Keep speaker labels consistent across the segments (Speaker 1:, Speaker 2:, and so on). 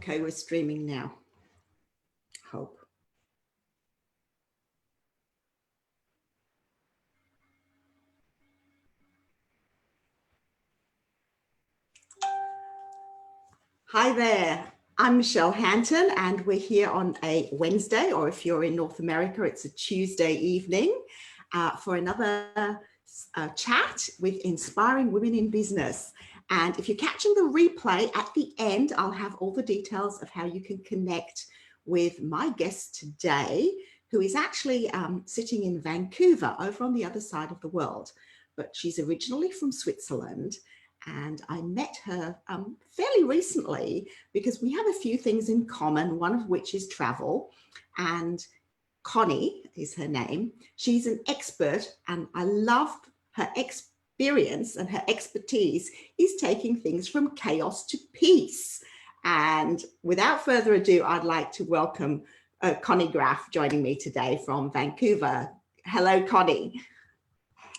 Speaker 1: Okay, we're streaming now. Hope. Hi there, I'm Michelle Hanton and we're here on a Wednesday, or if you're in North America, it's a Tuesday evening for another chat with inspiring women in business. And if you're catching the replay at the end, I'll have all the details of how you can connect with my guest today, who is actually sitting in Vancouver over on the other side of the world. But she's originally from Switzerland. And I met her fairly recently because we have a few things in common, one of which is travel. And Conny is her name. She's an expert, and I love her experience, and her expertise is taking things from chaos to peace. And without further ado, I'd like to welcome Conny Graf joining me today from Vancouver. Hello, Conny.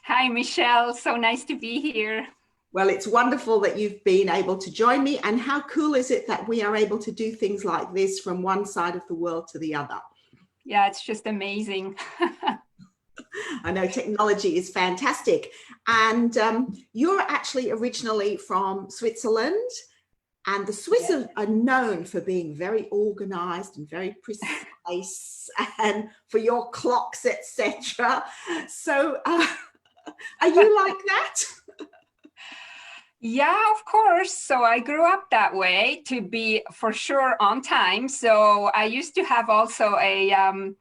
Speaker 2: Hi, Michelle. So nice to be here.
Speaker 1: Well, it's wonderful that you've been able to join me. And how cool is it that we are able to do things like this from one side of the world to the other?
Speaker 2: Yeah, it's just amazing.
Speaker 1: I know technology is fantastic. And you're actually originally from Switzerland. And the Swiss are known for being very organized and very precise and for your clocks, etc. So are you like that?
Speaker 2: Yeah, of course. So I grew up that way, to be for sure on time. So I used to have also a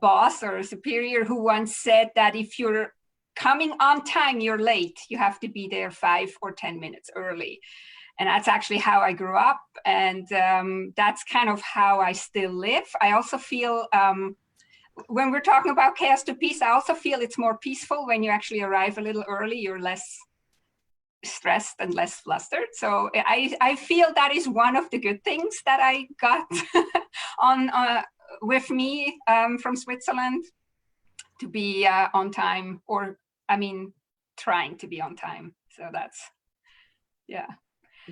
Speaker 2: boss or a superior who once said that if you're coming on time, you're late. You have to be there 5 or 10 minutes early. And that's actually how I grew up. And that's kind of how I still live. I also feel, when we're talking about chaos to peace, I also feel it's more peaceful when you actually arrive a little early. You're less stressed and less flustered. So I feel that is one of the good things that I got on with me from Switzerland, to be on time, or I mean, trying to be on time. So that's, yeah.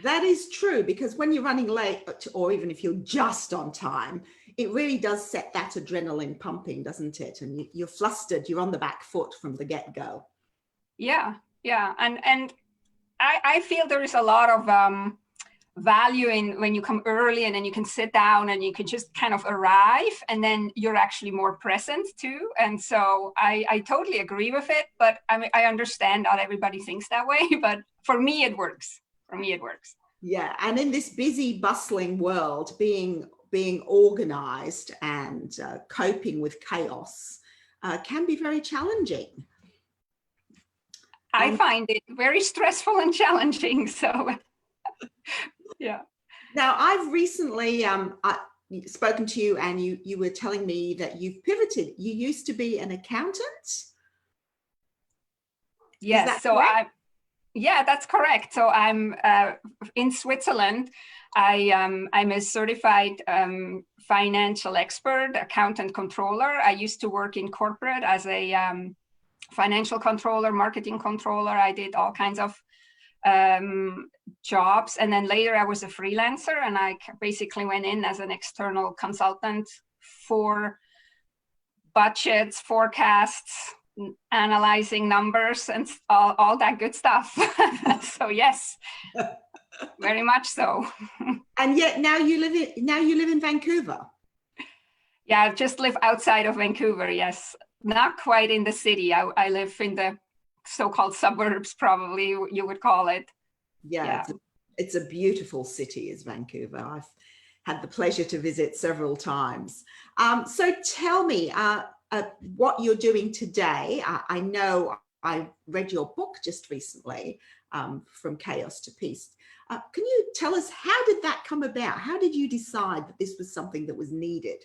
Speaker 1: That is true, because when you're running late, or even if you're just on time, it really does set that adrenaline pumping, doesn't it? And you're flustered, you're on the back foot from the get-go.
Speaker 2: Yeah, yeah. And I feel there is a lot of value in when you come early and then you can sit down and you can just kind of arrive, and then you're actually more present too. And so I totally agree with it, but I mean, I understand not everybody thinks that way, but for me, it works. For me, it works.
Speaker 1: Yeah, and in this busy, bustling world, being organized and coping with chaos can be very challenging.
Speaker 2: I find it very stressful and challenging. So, yeah.
Speaker 1: Now, I've recently spoken to you, and you were telling me that you've pivoted. You used to be an accountant.
Speaker 2: Yes. So yeah, that's correct. So I'm in Switzerland. I'm a certified financial expert, accountant, controller. I used to work in corporate as a financial controller, marketing controller. I did all kinds of jobs. And then later I was a freelancer, and I basically went in as an external consultant for budgets, forecasts, analyzing numbers, and all that good stuff. So yes, very much so.
Speaker 1: And yet now you live in Vancouver.
Speaker 2: Yeah, I just live outside of Vancouver. Yes, not quite in the city. I live in the so-called suburbs, probably you would call it.
Speaker 1: Yeah. It's a beautiful city, is Vancouver. I've had the pleasure to visit several times. So tell me what you're doing today. I know I read your book just recently, From Chaos to Peace. Can you tell us, how did that come about? How did you decide that this was something that was needed?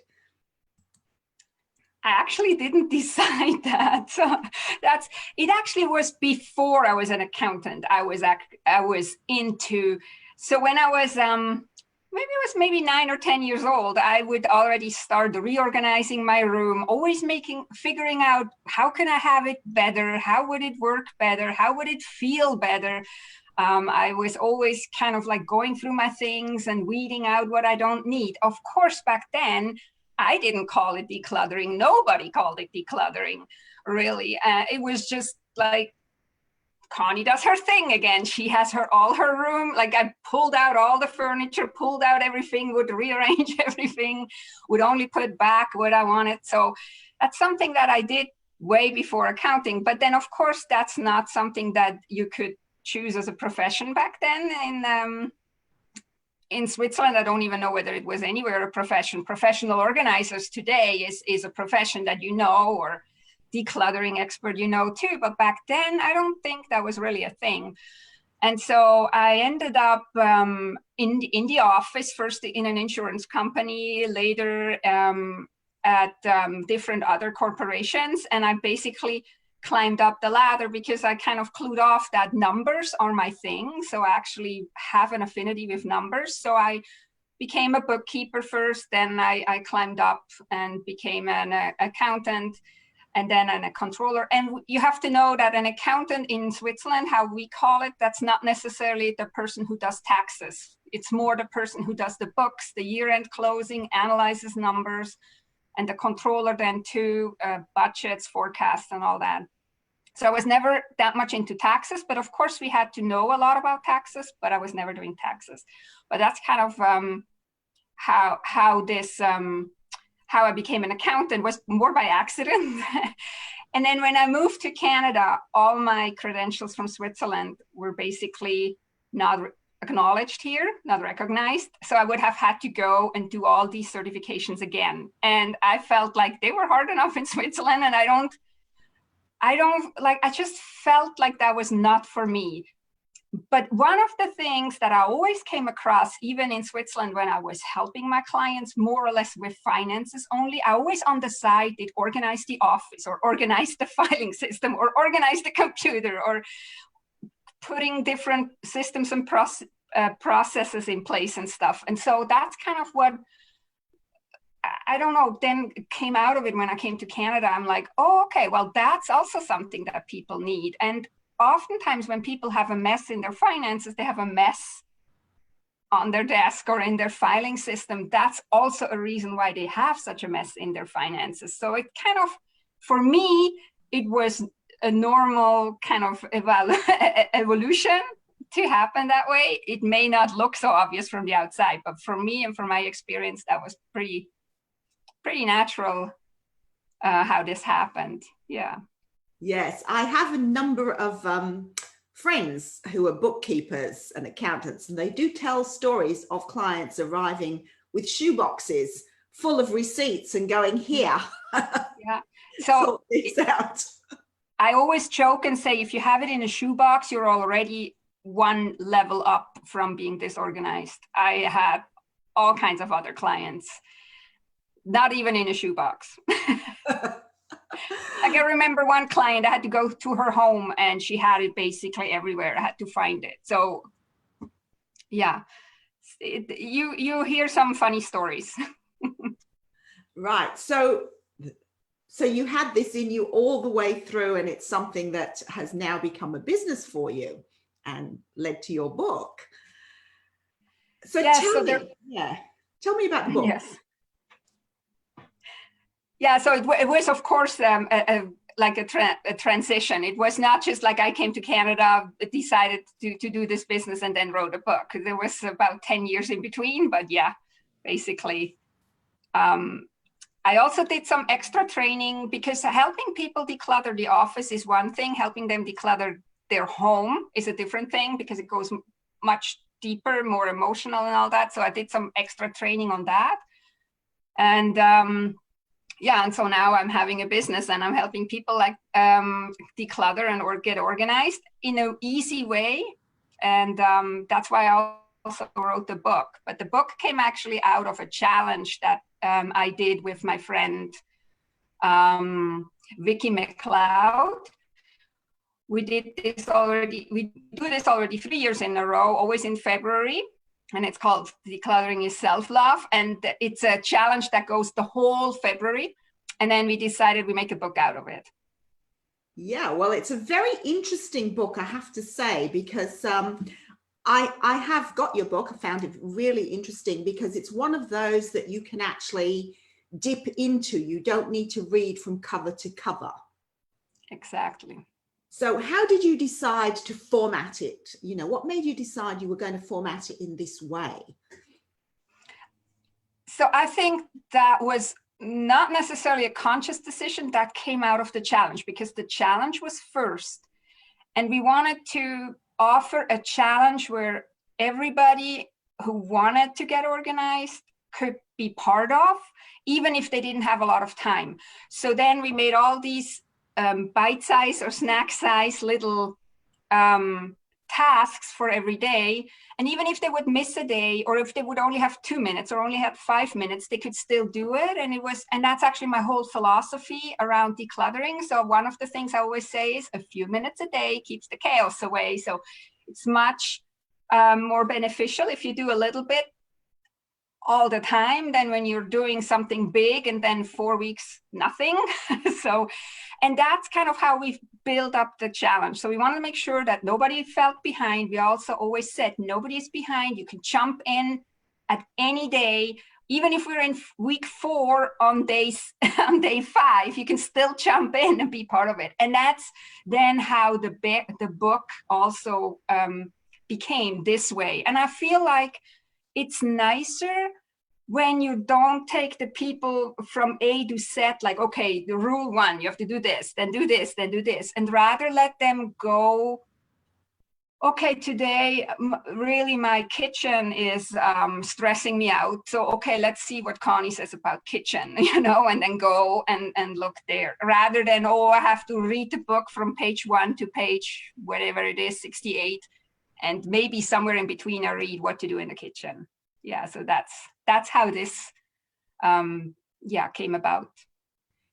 Speaker 2: I actually didn't decide that. So it actually was before I was an accountant. I was into, so when I was maybe 9 or 10 years old, I would already start reorganizing my room, always figuring out, how can I have it better? How would it work better? How would it feel better? I was always kind of like going through my things and weeding out what I don't need. Of course, back then, I didn't call it decluttering. Nobody called it decluttering, really. It was just like, Connie does her thing again. She has all her room. Like, I pulled out all the furniture, pulled out everything, would rearrange everything, would only put back what I wanted. So that's something that I did way before accounting. But then, of course, that's not something that you could choose as a profession back then. In Switzerland, I don't even know whether it was anywhere a profession. Professional organizers today is a profession that you know, or decluttering expert you know too. But back then, I don't think that was really a thing. And so I ended up in the office, first in an insurance company, later at different other corporations. And I basically climbed up the ladder because I kind of clued off that numbers are my thing. So I actually have an affinity with numbers. So I became a bookkeeper first, then I climbed up and became an accountant, and then a controller. And you have to know that an accountant in Switzerland, how we call it, that's not necessarily the person who does taxes. It's more the person who does the books, the year-end closing, analyzes numbers, and the controller then too, budgets, forecasts, and all that. So I was never that much into taxes, but of course we had to know a lot about taxes, but I was never doing taxes. But that's kind of how I became an accountant, was more by accident. And then when I moved to Canada, all my credentials from Switzerland were basically not acknowledged here, not recognized. So I would have had to go and do all these certifications again. And I felt like they were hard enough in Switzerland, and I just felt like that was not for me. But one of the things that I always came across, even in Switzerland, when I was helping my clients more or less with finances only, I always on the side did organize the office, or organize the filing system, or organize the computer, or putting different systems and processes in place and stuff. And so that's kind of what, I don't know, then came out of it when I came to Canada. I'm like, oh, okay, well, that's also something that people need. And oftentimes when people have a mess in their finances, they have a mess on their desk or in their filing system. That's also a reason why they have such a mess in their finances. So it kind of, for me, it was a normal kind of evolution to happen that way. It may not look so obvious from the outside, but for me and from my experience, that was pretty natural how this happened. Yeah.
Speaker 1: Yes, I have a number of friends who are bookkeepers and accountants, and they do tell stories of clients arriving with shoeboxes full of receipts and going, here.
Speaker 2: Yeah. So
Speaker 1: out.
Speaker 2: I always joke and say, if you have it in a shoebox, you're already one level up from being disorganized. I had all kinds of other clients, not even in a shoebox. Like, I remember one client, I had to go to her home and she had it basically everywhere. I had to find it. So yeah, you hear some funny stories.
Speaker 1: Right. So you had this in you all the way through, and it's something that has now become a business for you and led to your book. So
Speaker 2: yes,
Speaker 1: tell me about the book.
Speaker 2: Yes. Yeah, so it was, of course, like a transition. It was not just like I came to Canada, decided to do this business, and then wrote a book. There was about 10 years in between, but yeah, basically. I also did some extra training, because helping people declutter the office is one thing. Helping them declutter their home is a different thing, because it goes much deeper, more emotional and all that. So I did some extra training on that. And yeah, and so now I'm having a business and I'm helping people like declutter and get organized in an easy way. And that's why I also wrote the book. But the book came actually out of a challenge that I did with my friend, Vicky McLeod. We do this already 3 years in a row, always in February. And it's called Decluttering is Self-Love. And it's a challenge that goes the whole February. And then we decided we make a book out of it.
Speaker 1: Yeah, well, it's a very interesting book, I have to say, because I have got your book. I found it really interesting because it's one of those that you can actually dip into. You don't need to read from cover to cover.
Speaker 2: Exactly.
Speaker 1: So how did you decide to format it? You know, what made you decide you were going to format it in this way?
Speaker 2: So I think that was not necessarily a conscious decision. That came out of the challenge, because the challenge was first. And we wanted to offer a challenge where everybody who wanted to get organized could be part of, even if they didn't have a lot of time. So then we made all these bite-size or snack-size little tasks for every day. And even if they would miss a day, or if they would only have 2 minutes or only have 5 minutes, they could still do it. And that's actually my whole philosophy around decluttering. So one of the things I always say is a few minutes a day keeps the chaos away. So it's much more beneficial if you do a little bit all the time than when you're doing something big and then 4 weeks, nothing. So, and that's kind of how we've built up the challenge. So we want to make sure that nobody felt behind. We also always said nobody's behind. You can jump in at any day. Even if we're in week 4 on day 5, you can still jump in and be part of it. And that's then how the book also became this way. And I feel like it's nicer when you don't take the people from A to Z, like, okay, the rule 1, you have to do this, then do this, then do this, and rather let them go. Okay, today, really my kitchen is stressing me out. So, okay, let's see what Connie says about kitchen, you know, and then go and look there, rather than, oh, I have to read the book from page 1 to page, whatever it is, 68. And maybe somewhere in between I read what to do in the kitchen. Yeah, so that's how this came about.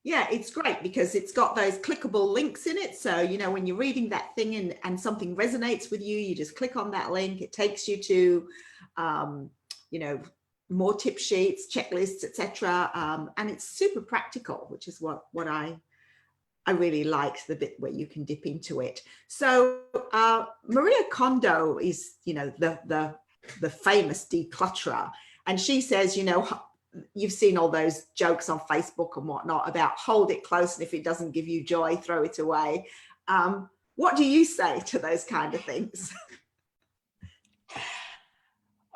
Speaker 1: Yeah, it's great because it's got those clickable links in it. So, you know, when you're reading that thing and something resonates with you, you just click on that link. It takes you to, you know, more tip sheets, checklists, etc. And it's super practical, which is what I really liked, the bit where you can dip into it. So Maria Kondo is, you know, the famous declutterer. And she says, you know, you've seen all those jokes on Facebook and whatnot about hold it close, and if it doesn't give you joy, throw it away. What do you say to those kind of things?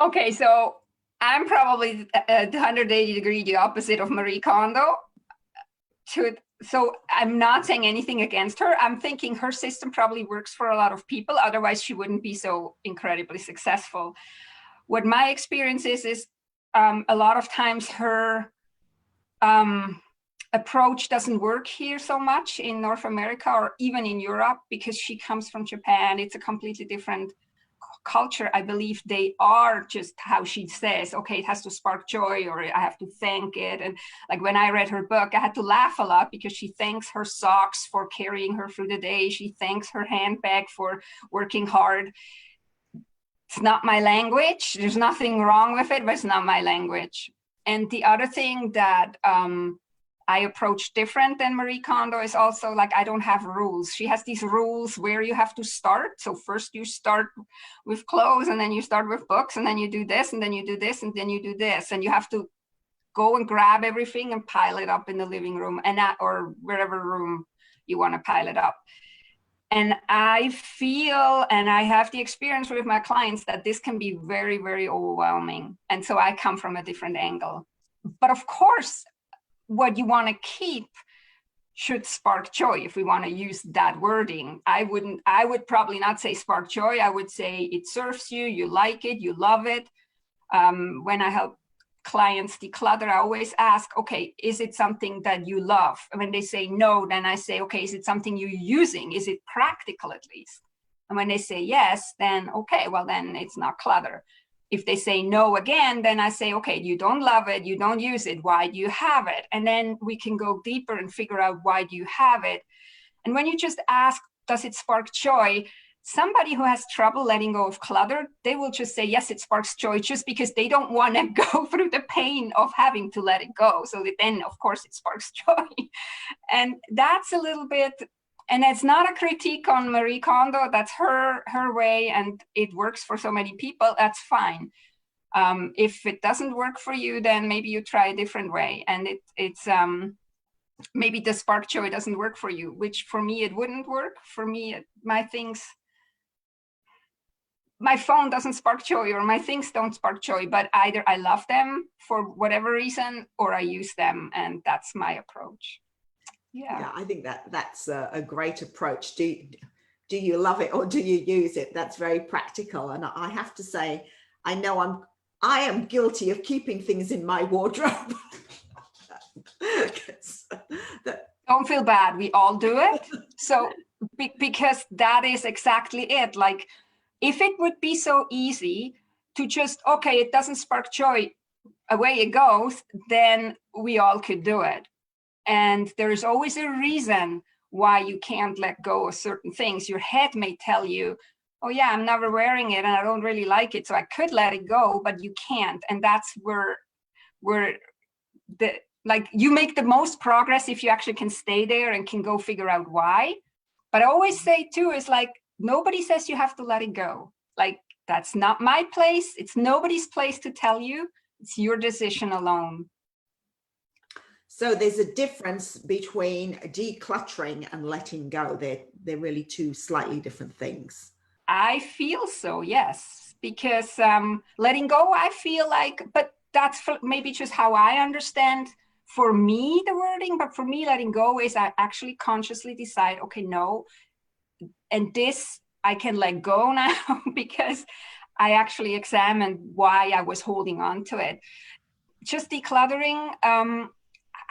Speaker 2: Okay, so I'm probably 180-degree the opposite of Marie Kondo. So I'm not saying anything against her. I'm thinking her system probably works for a lot of people. Otherwise, she wouldn't be so incredibly successful. What my experience is a lot of times her approach doesn't work here so much in North America or even in Europe, because she comes from Japan. It's a completely different culture. I believe they are just how she says, okay, it has to spark joy, or I have to thank it. And like when I read her book, I had to laugh a lot because she thanks her socks for carrying her through the day. She thanks her handbag for working hard. It's not my language. There's nothing wrong with it, but it's not my language. And the other thing that I approach different than Marie Kondo is also like, I don't have rules. She has these rules where you have to start. So first you start with clothes, and then you start with books, and then you do this, and then you do this, and then you do this. And you have to go and grab everything and pile it up in the living room or wherever room you want to pile it up. And I feel, and I have the experience with my clients, that this can be very, very overwhelming. And so I come from a different angle. But of course, what you want to keep should spark joy. If we want to use that wording, I would probably not say spark joy. I would say it serves you, you like it, you love it. When I help clients declutter, I always ask, okay, is it something that you love? And when they say no, then I say, okay, is it something you're using? Is it practical at least? And when they say yes, then okay, well, then it's not clutter. If they say no again, then I say, okay, you don't love it, you don't use it, why do you have it? And then we can go deeper and figure out why do you have it. And when you just ask, does it spark joy? Somebody who has trouble letting go of clutter, they will just say, yes, it sparks joy, just because they don't want to go through the pain of having to let it go. So then, of course, it sparks joy. And that's a little bit And it's not a critique on Marie Kondo. That's her way, and it works for so many people. That's fine. If it doesn't work for you, then maybe you try a different way. And it's maybe the spark joy doesn't work for you, which for me it wouldn't work. For me, my phone doesn't spark joy, or my things don't spark joy, but either I love them for whatever reason, or I use them, and that's my approach.
Speaker 1: Yeah, I think that's a great approach. Do you love it or do you use it? That's very practical. And I have to say, I know I am guilty of keeping things in my wardrobe.
Speaker 2: Don't feel bad. We all do it. So because that is exactly it. Like, if it would be so easy to just, okay, it doesn't spark joy, away it goes, then we all could do it. And there's always a reason why you can't let go of certain things. Your head may tell you, oh yeah, I'm never wearing it and I don't really like it, so I could let it go, but you can't. And that's where you make the most progress if you actually can stay there and can go figure out why. But I always say too, is like, nobody says you have to let it go. Like, that's not my place. It's nobody's place to tell you. It's your decision alone.
Speaker 1: So there's a difference between decluttering and letting go. They're really two slightly different things.
Speaker 2: I feel so, yes. Because letting go, I feel like, but that's maybe just how I understand, for me, the wording. But for me, letting go is I actually consciously decide, okay, no, and this I can let go now because I actually examined why I was holding on to it. Just decluttering,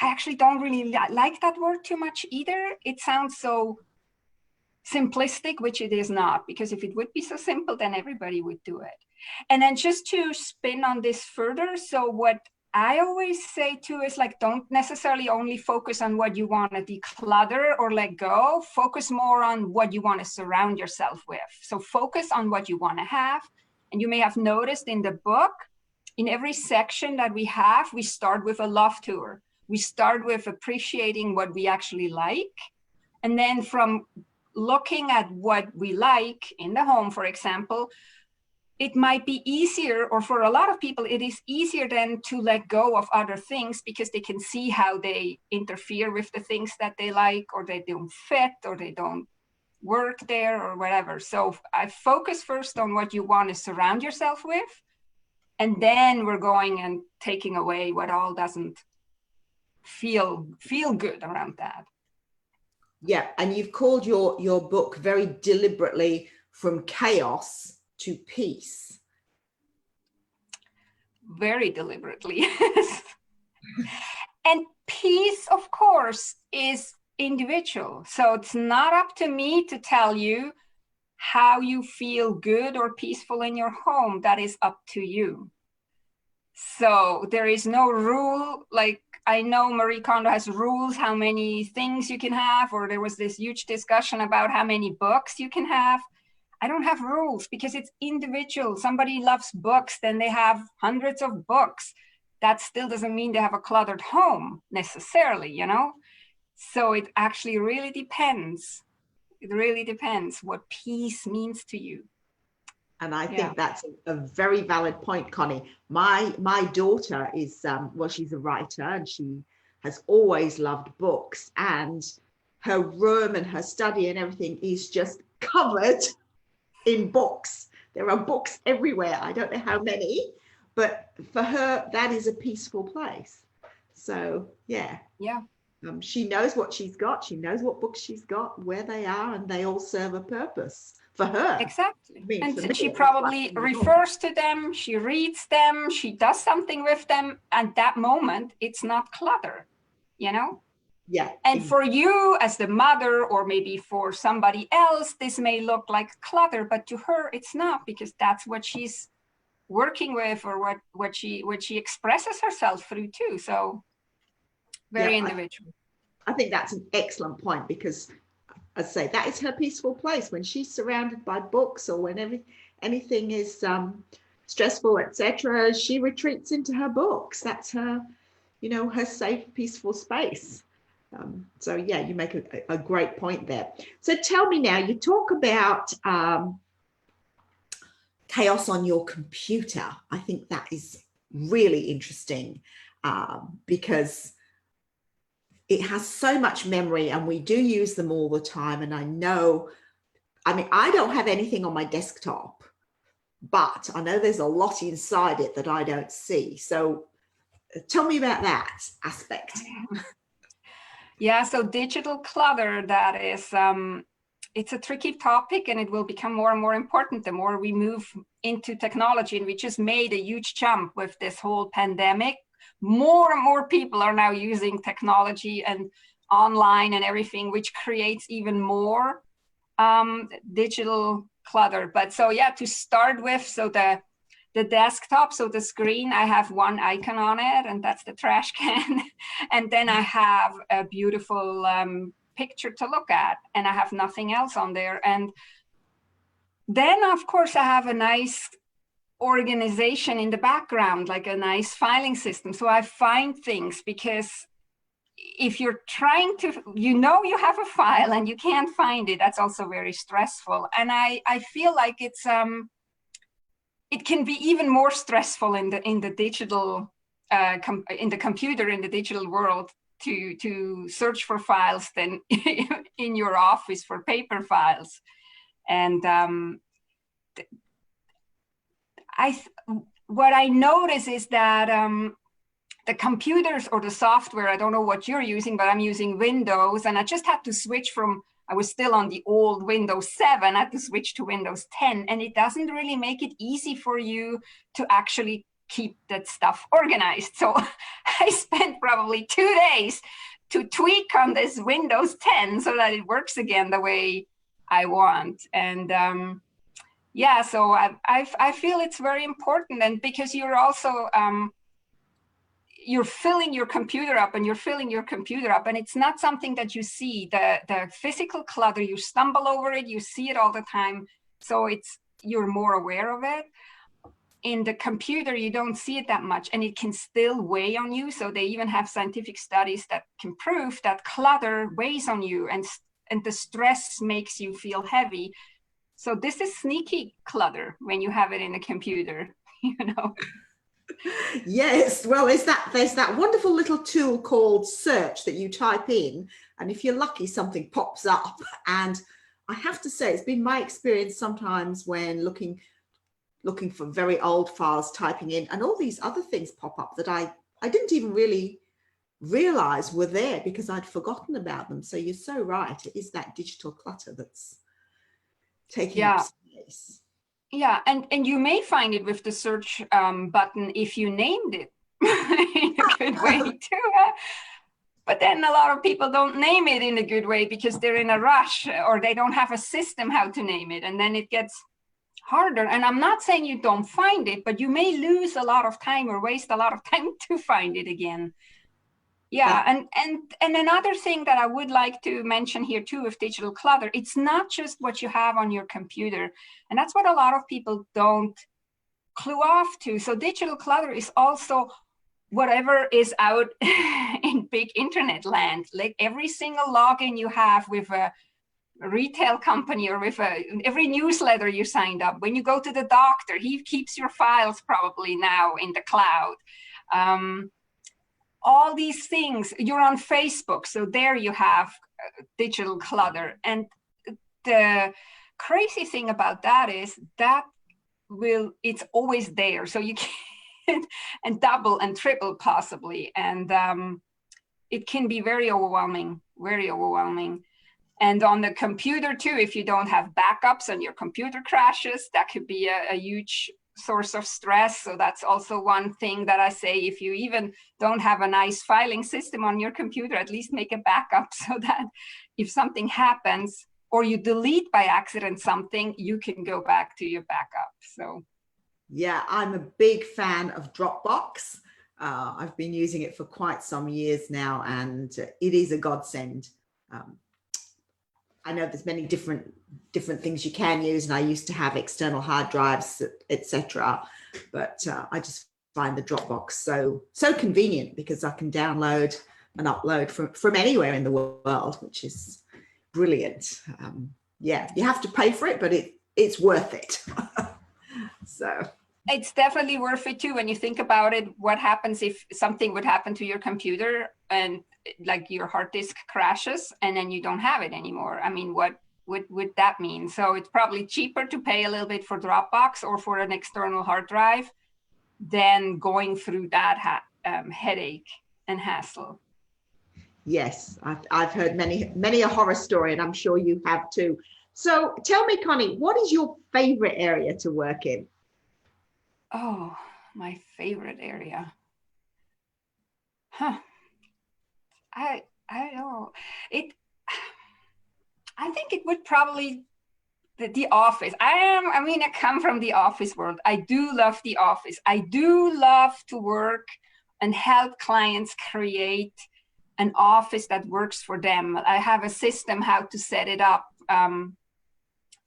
Speaker 2: I actually don't really like that word too much either. It sounds so simplistic, which it is not, because if it would be so simple, then everybody would do it. And then just to spin on this further, so what I always say too is like, don't necessarily only focus on what you want to declutter or let go. Focus more on what you want to surround yourself with. So focus on what you want to have. And you may have noticed in the book, in every section that we have, we start with a love tour. We start with appreciating what we actually like. And then from looking at what we like in the home, for example, it might be easier, or for a lot of people, it is easier then to let go of other things because they can see how they interfere with the things that they like, or they don't fit, or they don't work there, or whatever. So I focus first on what you want to surround yourself with, and then we're going and taking away what all doesn't feel good around that.
Speaker 1: Yeah, and you've called your book very deliberately From Chaos to Peace.
Speaker 2: Very deliberately. And peace, of course, is individual. So it's not up to me to tell you how you feel good or peaceful in your home. That is up to you. So there is no rule. Like, I know Marie Kondo has rules how many things you can have, or there was this huge discussion about how many books you can have. I don't have rules because it's individual. Somebody loves books, then they have hundreds of books. That still doesn't mean they have a cluttered home necessarily, you know? So it actually really depends. It really depends what peace means to you.
Speaker 1: And I think that's a very valid point, Connie. My daughter is, she's a writer, and she has always loved books, and her room and her study and everything is just covered in books. There are books everywhere. I don't know how many, but for her, that is a peaceful place. So yeah. She knows what she's got. She knows what books she's got, where they are, and they all serve a purpose for her.
Speaker 2: Exactly. And she probably refers to them, she reads them, she does something with them. At that moment, it's not clutter, you know?
Speaker 1: Yeah.
Speaker 2: And for you as the mother, or maybe for somebody else, this may look like clutter, but to her, it's not, because that's what she's working with, or what she expresses herself through too. So very individual.
Speaker 1: I think that's an excellent point, because I say that is her peaceful place when she's surrounded by books, or when anything is stressful, etc. She retreats into her books. That's her, her safe, peaceful space. So yeah, you make a great point there. So tell me now, you talk about chaos on your computer. I think that is really interesting because it has so much memory and we do use them all the time. And I know, I mean, I don't have anything on my desktop, but I know there's a lot inside it that I don't see. So tell me about that aspect.
Speaker 2: Yeah, so digital clutter, that is, it's a tricky topic, and it will become more and more important the more we move into technology. And we just made a huge jump with this whole pandemic. More and more people are now using technology and online and everything, which creates even more digital clutter. But so yeah, to start with, so the desktop, so the screen, I have one icon on it, and that's the trash can. And then I have a beautiful picture to look at, and I have nothing else on there. And then, of course, I have a nice organization in the background, like a nice filing system. So I find things, because if you're trying to, you have a file and you can't find it, that's also very stressful. And I feel like it's, it can be even more stressful in the digital, in the computer, in the digital world, to search for files than in your office for paper files. And what I notice is that the computers or the software, I don't know what you're using, but I'm using Windows, and I just had to switch from, I was still on the old Windows 7, I had to switch to Windows 10, and it doesn't really make it easy for you to actually keep that stuff organized. So I spent probably 2 days to tweak on this Windows 10 so that it works again the way I want. And yeah, so I feel it's very important, and because you're also, you're filling your computer up, and it's not something that you see. The physical clutter, you stumble over it, you see it all the time, so you're more aware of it. In the computer, you don't see it that much, and it can still weigh on you. So they even have scientific studies that can prove that clutter weighs on you, and the stress makes you feel heavy. So this is sneaky clutter when you have it in a computer,
Speaker 1: Yes, well, there's that wonderful little tool called search that you type in, and if you're lucky, something pops up. And I have to say, it's been my experience sometimes when looking for very old files, typing in, and all these other things pop up that I didn't even really realize were there because I'd forgotten about them. So you're so right, it is that digital clutter that's taking up space.
Speaker 2: Yeah, and you may find it with the search button if you named it in a good way too. But then a lot of people don't name it in a good way because they're in a rush, or they don't have a system how to name it, and then it gets harder. And I'm not saying you don't find it, but you may lose a lot of time or waste a lot of time to find it again. Yeah, and another thing that I would like to mention here too with digital clutter, it's not just what you have on your computer. And that's what a lot of people don't clue off to. So digital clutter is also whatever is out in big internet land, like every single login you have with a retail company, or with every newsletter you signed up. When you go to the doctor, he keeps your files probably now in the cloud. All these things, you're on Facebook, so there you have digital clutter. And the crazy thing about that is that it's always there, so you can and double and triple possibly, and it can be very overwhelming. And on the computer too, if you don't have backups and your computer crashes, that could be a huge source of stress. So that's also one thing that I say, if you even don't have a nice filing system on your computer, at least make a backup so that if something happens or you delete by accident something, you can go back to your backup. So
Speaker 1: yeah, I'm a big fan of Dropbox. I've been using it for quite some years now, and it is a godsend. I know there's many different things you can use, and I used to have external hard drives, etc. But I just find the Dropbox so convenient because I can download and upload from anywhere in the world, which is brilliant. Yeah, you have to pay for it, but it's worth it. So
Speaker 2: it's definitely worth it too. When you think about it, what happens if something would happen to your computer and like your hard disk crashes and then you don't have it anymore? I mean, what would that mean? So it's probably cheaper to pay a little bit for Dropbox or for an external hard drive than going through that headache and hassle.
Speaker 1: yes, I've heard many a horror story, and I'm sure you have too. So tell me, Connie, what is your favorite area to work in?
Speaker 2: Oh, my favorite area. Huh. I don't know. I think it would probably the office. I come from the office world. I do love the office. I do love to work and help clients create an office that works for them. I have a system how to set it up.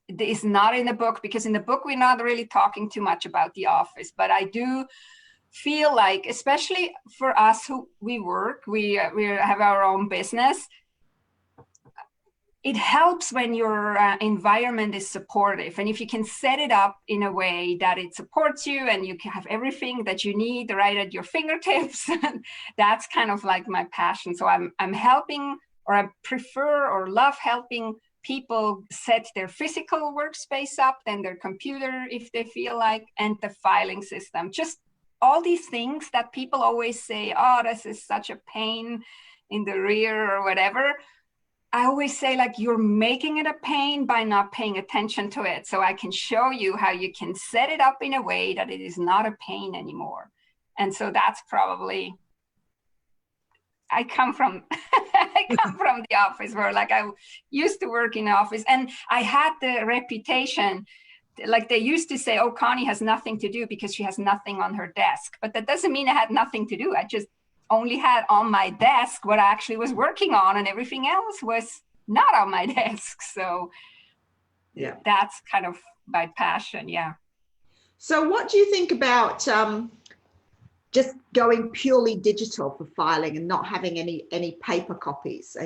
Speaker 2: It's not in the book, because in the book we're not really talking too much about the office, but I do feel like, especially for us who we have our own business, it helps when your environment is supportive. And if you can set it up in a way that it supports you and you can have everything that you need right at your fingertips, that's kind of like my passion. So I'm helping, or I prefer or love helping people set their physical workspace up, then their computer if they feel like, and the filing system. Just all these things that people always say, oh, this is such a pain in the rear or whatever. I always say, like, you're making it a pain by not paying attention to it. So I can show you how you can set it up in a way that it is not a pain anymore. And so that's probably, I come from the office where, like, I used to work in the office and I had the reputation, like they used to say, oh, Connie has nothing to do because she has nothing on her desk. But that doesn't mean I had nothing to do. I just only had on my desk what I actually was working on, and everything else was not on my desk. So yeah, that's kind of my passion. Yeah.
Speaker 1: So what do you think about just going purely digital for filing and not having any paper copies?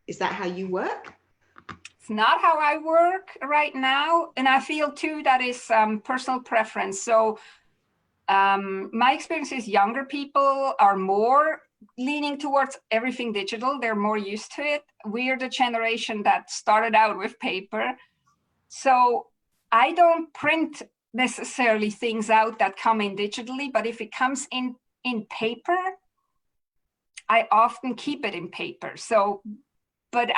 Speaker 1: Is that how you work?
Speaker 2: It's not how I work right now. And I feel too that is personal preference. So my experience is younger people are more leaning towards everything digital. They're more used to it. We're the generation that started out with paper. So I don't print necessarily things out that come in digitally, but if it comes in paper, I often keep it in paper. So, but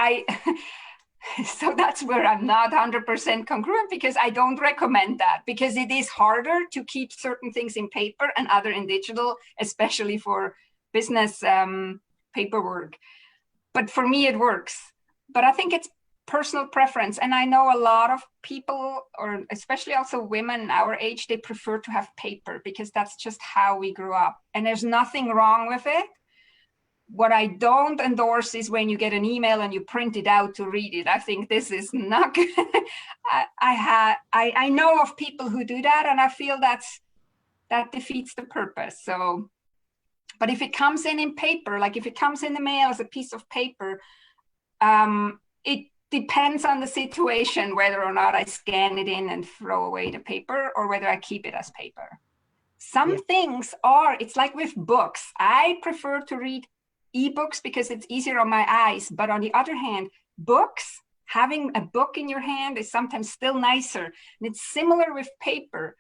Speaker 2: so that's where I'm not 100% congruent, because I don't recommend that, because it is harder to keep certain things in paper and other in digital, especially for business paperwork. But for me, it works. But I think it's personal preference. And I know a lot of people, or especially also women our age, they prefer to have paper because that's just how we grew up. And there's nothing wrong with it. What I don't endorse is when you get an email and you print it out to read it. I think this is not good. I know of people who do that, and I feel that defeats the purpose. So, but if it comes in paper, like if it comes in the mail as a piece of paper, it depends on the situation whether or not I scan it in and throw away the paper, or whether I keep it as paper. Some things it's like with books. I prefer to read ebooks because it's easier on my eyes. But on the other hand, books, having a book in your hand is sometimes still nicer. And it's similar with paper.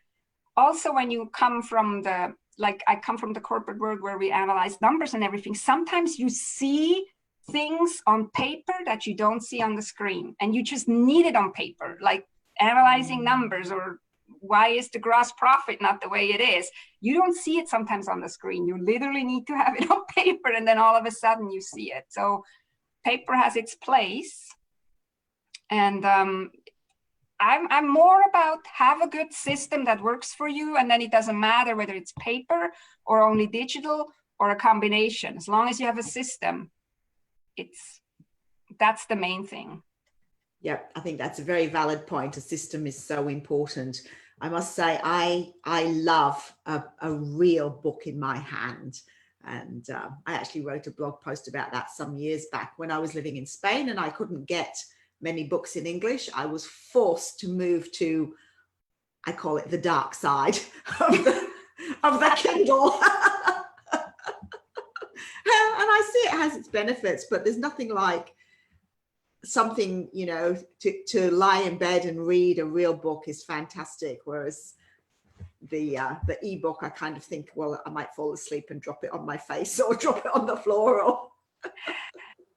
Speaker 2: Also, when you come from I come from the corporate world where we analyze numbers and everything, sometimes you see things on paper that you don't see on the screen, and you just need it on paper, like analyzing numbers, or why is the gross profit not the way it is? You don't see it sometimes on the screen. You literally need to have it on paper, and then all of a sudden you see it. So paper has its place. And I'm more about have a good system that works for you, and then it doesn't matter whether it's paper or only digital or a combination. As long as you have a system, that's the main thing.
Speaker 1: Yeah, I think that's a very valid point. A system is so important. I must say, I love a real book in my hand. And I actually wrote a blog post about that some years back when I was living in Spain and I couldn't get many books in English. I was forced to move to, I call it the dark side of the Kindle. And I see it has its benefits, but there's nothing like something, you know, to lie in bed and read a real book is fantastic. Whereas the ebook, I kind of think, well, I might fall asleep and drop it on my face or drop it on the floor. Or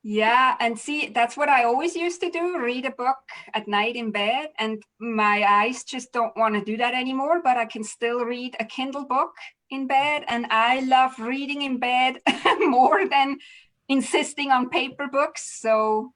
Speaker 2: yeah, and see, that's what I always used to do, read a book at night in bed, and my eyes just don't want to do that anymore, but I can still read a Kindle book in bed, and I love reading in bed more than insisting on paper books. So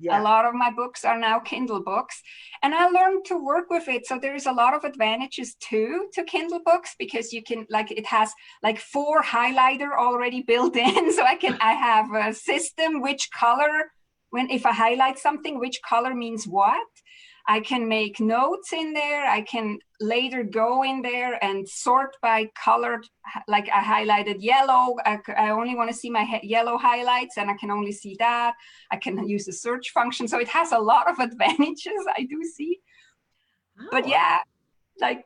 Speaker 2: a lot of my books are now Kindle books, and I learned to work with it. So there's a lot of advantages too to Kindle books, because you can, like, it has like 4 highlighter already built in. So I have a system, which color, if I highlight something, which color means what. I can make notes in there. I can later go in there and sort by color. Like I highlighted yellow. I only want to see my yellow highlights, and I can only see that. I can use the search function. So it has a lot of advantages, I do see. Oh. But yeah, like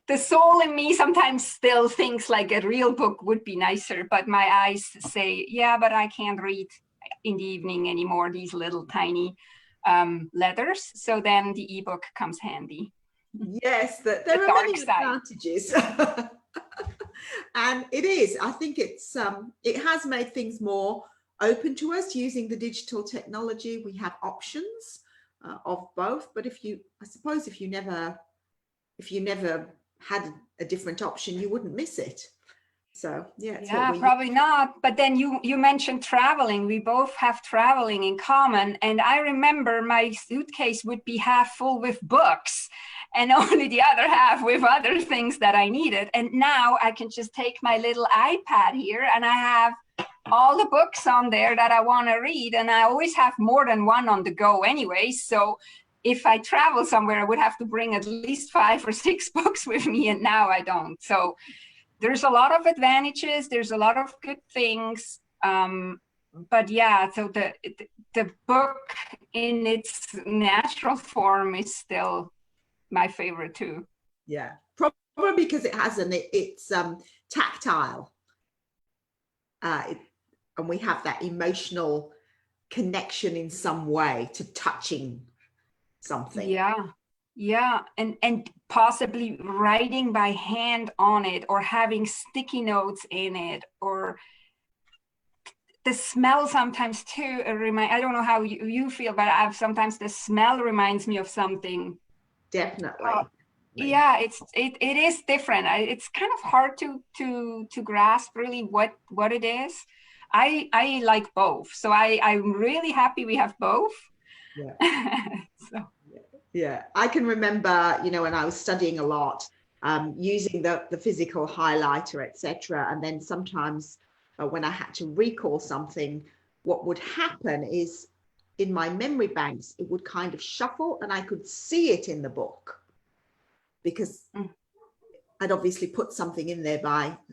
Speaker 2: the soul in me sometimes still thinks like a real book would be nicer, but my eyes say, yeah, but I can't read in the evening anymore, these little tiny letters. So then the ebook comes handy.
Speaker 1: Yes, there are many advantages. And it is, I think it has made things more open to us using the digital technology. We have options of both, but I suppose if you never had a different option, you wouldn't miss it. So yeah,
Speaker 2: probably not. But then you mentioned traveling. We both have traveling in common, and I remember my suitcase would be half full with books and only the other half with other things that I needed. And now I can just take my little iPad here, and I have all the books on there that I want to read, and I always have more than one on the go anyway. So if I travel somewhere, I would have to bring at least 5 or 6 books with me, and now I don't. So there's a lot of advantages. There's a lot of good things. But yeah, so the book in its natural form is still my favorite too.
Speaker 1: Yeah, probably because it has it's tactile. And we have that emotional connection in some way to touching something.
Speaker 2: Yeah, and possibly writing by hand on it, or having sticky notes in it, or the smell sometimes too. I don't know how you feel, but sometimes the smell reminds me of something.
Speaker 1: Definitely.
Speaker 2: Yeah, it is different. It's kind of hard to grasp really what it is. I like both, so I'm really happy we have both.
Speaker 1: Yeah. So. Yeah, I can remember, when I was studying a lot, using the physical highlighter, etc. And then sometimes when I had to recall something, what would happen is in my memory banks, it would kind of shuffle and I could see it in the book because I'd obviously put something in there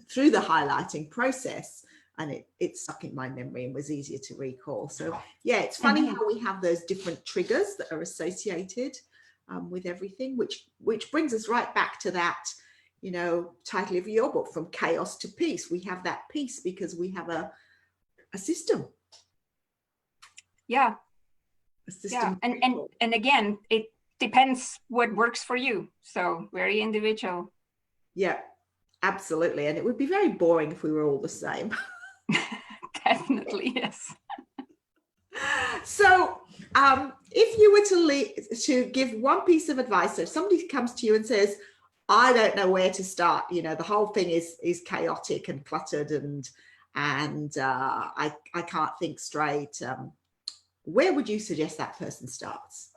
Speaker 1: through the highlighting process, and it stuck in my memory and was easier to recall. So yeah, it's funny how we have those different triggers that are associated with everything, which brings us right back to that, title of your book, From Chaos to Peace. We have that peace because we have a system.
Speaker 2: Yeah.
Speaker 1: A system.
Speaker 2: Yeah. And again, it depends what works for you. So very individual.
Speaker 1: Yeah, absolutely. And it would be very boring if we were all the same.
Speaker 2: Definitely, yes.
Speaker 1: So if you were to give one piece of advice, so if somebody comes to you and says, I don't know where to start, the whole thing is chaotic and cluttered and I can't think straight, where would you suggest that person starts?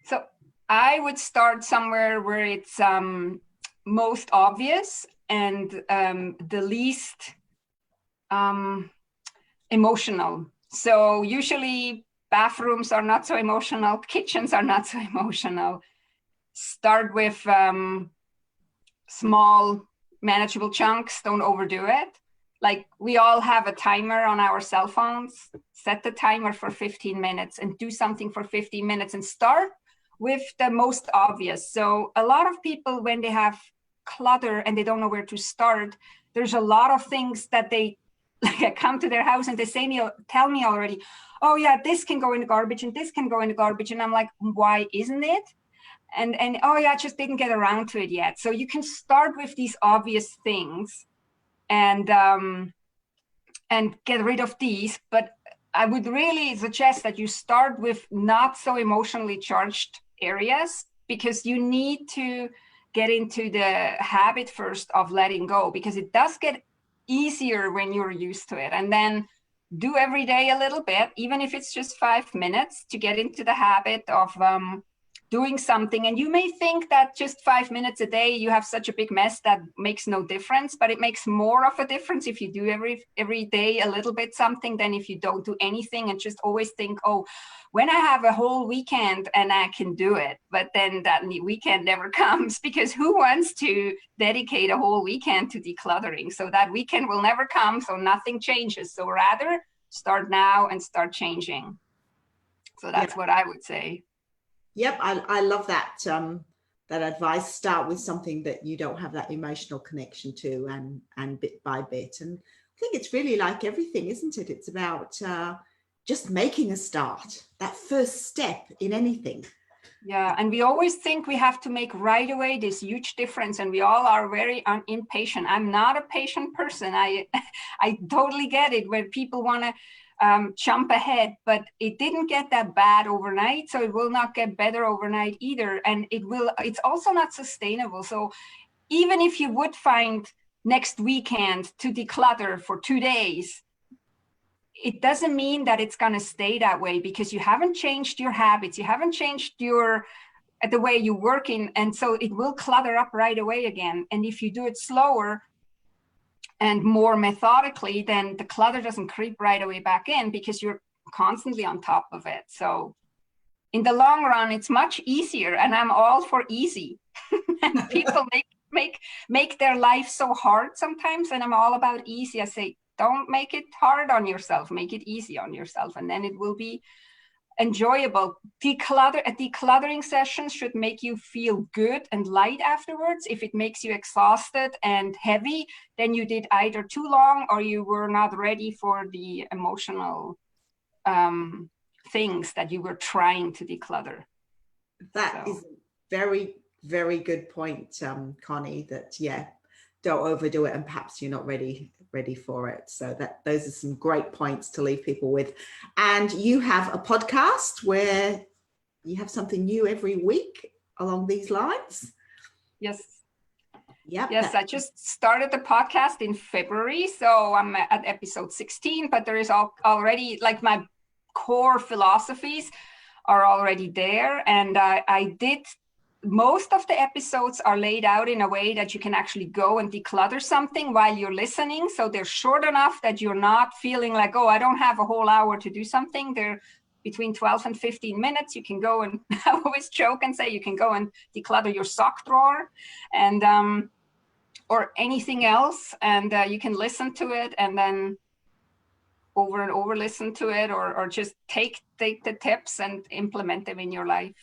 Speaker 2: So I would start somewhere where it's most obvious and the least emotional. So usually bathrooms are not so emotional, kitchens are not so emotional. Start with small manageable chunks, don't overdo it. Like we all have a timer on our cell phones. Set the timer for 15 minutes and do something for 15 minutes and start with the most obvious. So a lot of people, when they have clutter and they don't know where to start, there's a lot of things that they like come to their house and they tell me already, oh yeah, this can go in the garbage and this can go in the garbage. And I'm like, why isn't it? And oh yeah, I just didn't get around to it yet. So you can start with these obvious things and get rid of these. But I would really suggest that you start with not so emotionally charged areas, because you need to get into the habit first of letting go, because it does get easier when you're used to it. And then do every day a little bit, even if it's just 5 minutes, to get into the habit of doing something. And you may think that just 5 minutes a day, you have such a big mess that makes no difference, but it makes more of a difference if you do every day a little bit something than if you don't do anything and just always think, oh, when I have a whole weekend and I can do it. But then that weekend never comes, because who wants to dedicate a whole weekend to decluttering? So that weekend will never come, so nothing changes. So rather start now and start changing. So that's what I would say.
Speaker 1: Yep, I love that that advice. Start with something that you don't have that emotional connection to, and bit by bit. And I think it's really like everything, isn't it? It's about just making a start, that first step in anything.
Speaker 2: Yeah, and we always think we have to make right away this huge difference, and we all are very impatient. I'm not a patient person. I totally get it when people want to jump ahead, but it didn't get that bad overnight, so it will not get better overnight either, and it's also not sustainable. So even if you would find next weekend to declutter for 2 days, it doesn't mean that it's going to stay that way, because you haven't changed your habits, you haven't changed the way you work in, and so it will clutter up right away again. And if you do it slower and more methodically, then the clutter doesn't creep right away back in, because you're constantly on top of it. So in the long run, it's much easier, and I'm all for easy. And people make their life so hard sometimes, and I'm all about easy. I say, don't make it hard on yourself, make it easy on yourself, and then it will be enjoyable. Decluttering sessions should make you feel good and light afterwards. If it makes you exhausted and heavy, then you did either too long or you were not ready for the emotional things that you were trying to declutter.
Speaker 1: That is a very, very good point, Connie, that don't overdo it, and perhaps you're not ready for it. So those are some great points to leave people with. And you have a podcast where you have something new every week along these lines.
Speaker 2: Yes.
Speaker 1: Yep.
Speaker 2: Yes, I just started the podcast in February, so I'm at episode 16, but there is already, like, my core philosophies are already there, and I did. Most of the episodes are laid out in a way that you can actually go and declutter something while you're listening. So they're short enough that you're not feeling like, oh, I don't have a whole hour to do something. They're between 12 and 15 minutes. You can go and, I always joke and say, you can go and declutter your sock drawer and or anything else. And you can listen to it and then over and over listen to it, or just take the tips and implement them in your life.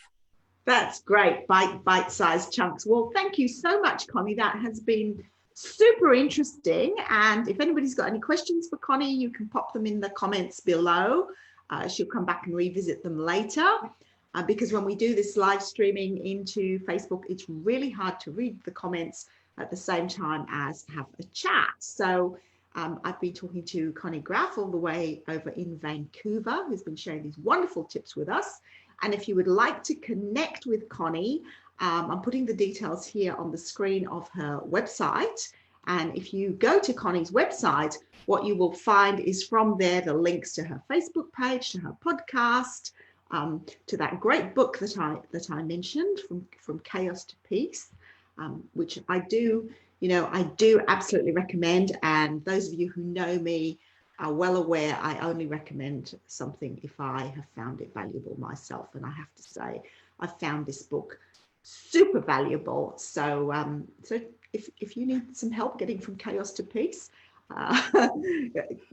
Speaker 1: That's great. Bite-sized chunks. Well, thank you so much, Connie. That has been super interesting. And if anybody's got any questions for Connie, you can pop them in the comments below. She'll come back and revisit them later. Because when we do this live streaming into Facebook, it's really hard to read the comments at the same time as have a chat. So I've been talking to Conny Graf all the way over in Vancouver, who's been sharing these wonderful tips with us. And if you would like to connect with Connie, I'm putting the details here on the screen of her website. And if you go to Connie's website, what you will find is from there the links to her Facebook page, to her podcast, to that great book that I mentioned, from Chaos to Peace, which I do absolutely recommend. And those of you who know me are well aware I only recommend something if I have found it valuable myself. And I have to say, I found this book super valuable. So if you need some help getting from chaos to peace,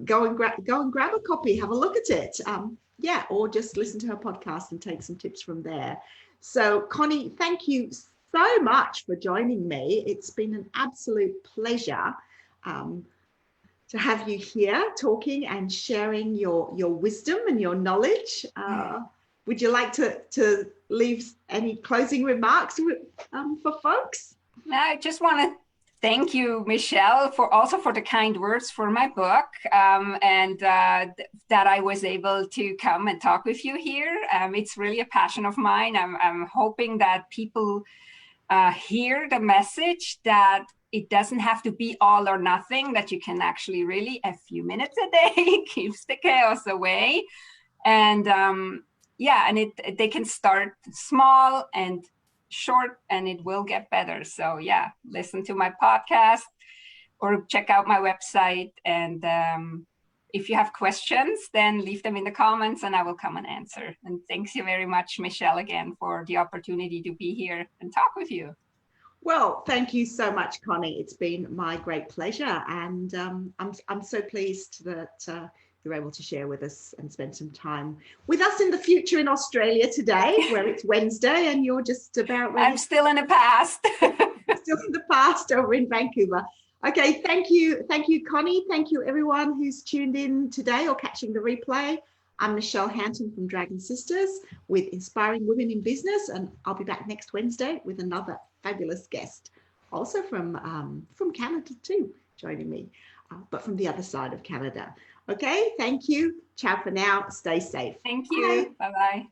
Speaker 1: go and grab a copy, have a look at it. Yeah, or just listen to her podcast and take some tips from there. So Conny, thank you so much for joining me. It's been an absolute pleasure to have you here talking and sharing your wisdom and your knowledge. Would you like to leave any closing remarks for folks?
Speaker 2: I just want to thank you, Michelle, for the kind words for my book, and that I was able to come and talk with you here. It's really a passion of mine. I'm hoping that people hear the message that it doesn't have to be all or nothing, that you can actually really, a few minutes a day keeps the chaos away. And yeah, and they can start small and short, and it will get better. So yeah, listen to my podcast or check out my website. And if you have questions, then leave them in the comments and I will come and answer. And thanks you very much, Michelle, again, for the opportunity to be here and talk with you.
Speaker 1: Well, thank you so much, Conny. It's been my great pleasure. And I'm so pleased that you're able to share with us and spend some time with us in the future in Australia today, where it's Wednesday and you're just about ready.
Speaker 2: I'm still in the past.
Speaker 1: Still in the past over in Vancouver. Okay, thank you, Conny. Thank you, everyone who's tuned in today or catching the replay. I'm Michelle Hanton from Dragon Sisters with Inspiring Women in Business, and I'll be back next Wednesday with another fabulous guest, also from Canada too, joining me, but from the other side of Canada. Okay, thank you. Ciao for now. Stay safe.
Speaker 2: Thank you. Bye-bye.